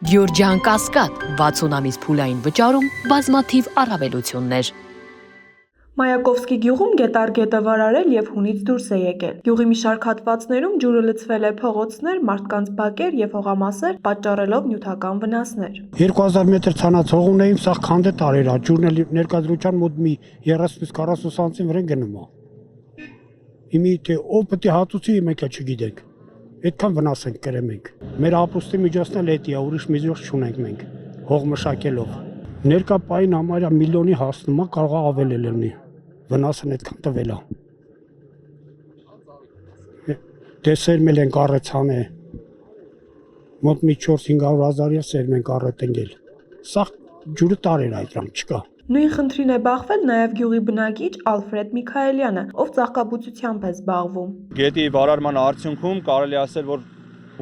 Գյորջյան Կասկադ 60 ամիս փուլային վճարում բազմաթիվ առավելություններ։ Մայակովսկի գյուղում գետար գետը վարարել եւ հունից դուրս է եկել։ Գյուղի մի շարք հատվածներում ջուրը լցվել է փողոցներ, մարդկանց բակեր եւ հողամասեր, պատճառելով նյութական վնասներ։ 2000 մետր ցանաց հող ունեին, սա քանդե տարեր է, ջուրն էլ ներկայացության մոտ մի 30-40 սանտիմ վրան գնում է։ Իմի թե ով պետք է հատուցի, մենք չգիտենք։ Այդքան վնաս ենք կրել մենք։ Մեր ապրուստի միջոցն էլ էդի է, ուրիշ միջոց չունենք մենք, հող մշակելով։ Ներկա պահին համարյա միլիոնի հասնում է, կարող է ավել լինի։ Վնասն այդքան տվել է։ Դեսերմել ենք առեցան է։ Մոտ մի 4-500 հազարի սերմ ենք առետնգել։ Սա ջուրը տարեր է դրանք չկա։ Նույն խնդրին է բախվել նաև գյուղի բնակիչ Ալֆրեդ Միքայելյանը, ով ծաղկաբուծությամբ է զբաղվում։ Գետի վարարման արդյունքում կարելի ասել, որ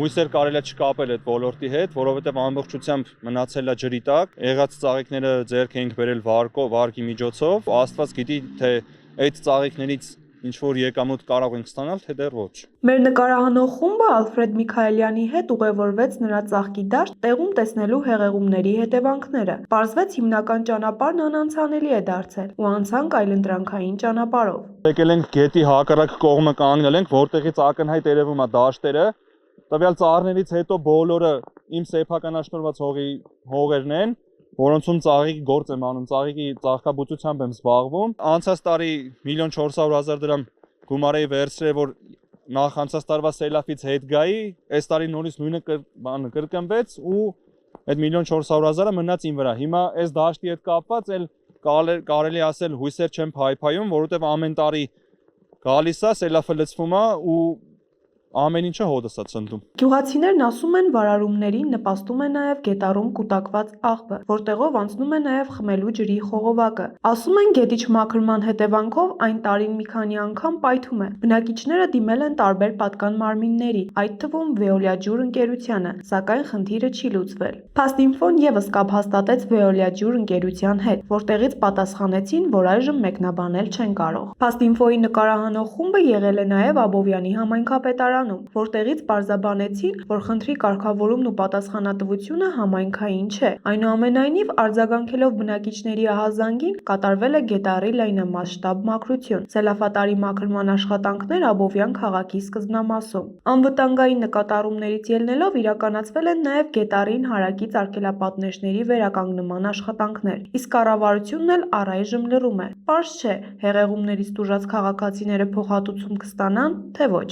հույսեր կարելի է չկապել այդ ոլորտի հետ, որովհետև ամբողջությամբ մնացել է ջրի տակ, եղած ծաղիկները ձեռք էինք բերել վարկի միջոցով, Աստված գիտի, թե այդ ծաղիկներից ինչ-որ եկամուտ կարող ենք ստանալ, թե դեռ ոչ։ Մեր նկարահանող խումբը Ալֆրեդ Միքայելյանի հետ ուղևորվեց նրա ծաղկի դաշտ, տեղում տեսնելու հեղեղումների հետևանքները։ Պարզվեց հիմնական ճանապարհն անանցանելի է դարձել ու անցանք այլընտրանքային ճանապարհով։ Եկել ենք գետի հակառակ կողմը կանգնել ենք, որտեղից ակնհայտ երևում է դաշտերը։ Տվյալ ծառներից հետո բոլորը իմ սեփականաշնորհված հողերն են, որոնցում ծաղիկի գործ եմ անում, ծաղիկի ծաղկաբուծությամբ եմ զբաղվում։ Անցած տարի 1.400.000 դրամ գումար էի վերցրել, որ նախ անցած տարվա սելավից հետ գայի, այս տարի նորից նույնը կրկնվեց ու այդ 1.400.000-ը մնաց իմ վրա։ Հիմա այս դաշտի հետ կապված էլ կարելի ասել հույսեր չեմ փայփայում, որովհետև ամեն տարի գալիս է, սելավը լցվում է ու ամեն ինչը հոդս է ցնդում։ Գյուղացիներն ասում են, վարարումներին նպաստում է նաև գետառում կուտակված աղբը, որտեղով անցնում է նաև խմելու ջրի խողովակը։ Ասում են, գետի չմաքրման հետևանքով այն տարին մի քանի անգամ պայթում է։ Բնակիչները դիմել են տարբեր պատկան մարմինների, այդ թվում Veolia ջուր ընկերությանը, սակայն խնդիրը չի լուծվել։ Փաստինֆոն եւս կապ հաստատեց Veolia ջուր ընկերության հետ, որտեղից պատասխանեցին, որ այժմ մեկնաբանել չեն կարող։ Փաստինֆոյի նկարահանող խումբը եղել է նաև Աբովյանի համայնքապետարանում, որտեղից պարզաբանեցին, որ խնդրի կարգավորումն ու պատասխանատվությունը համայնքային չէ։ Այնուամենայնիվ, արձագանքելով բնակիչների ահազանգին, կատարվել է գետառի լայնամասշտաբ մաքրություն։ Սելավատարի մաքրման աշխատանքներ Աբովյան քաղաքի սկզբնամասում։ Անվտանգային նկատառումներից ելնելով իրականացվել են նաև գետառին հարակից արգելապատնեշների վերականգնման աշխատանքներ։ Իսկ կառավարությունն էլ առայժմ լռում է։ Պարզ չէ, հեղեղումներից տուժած քաղաքացիները փոխհատուցում կստանան, թե ոչ։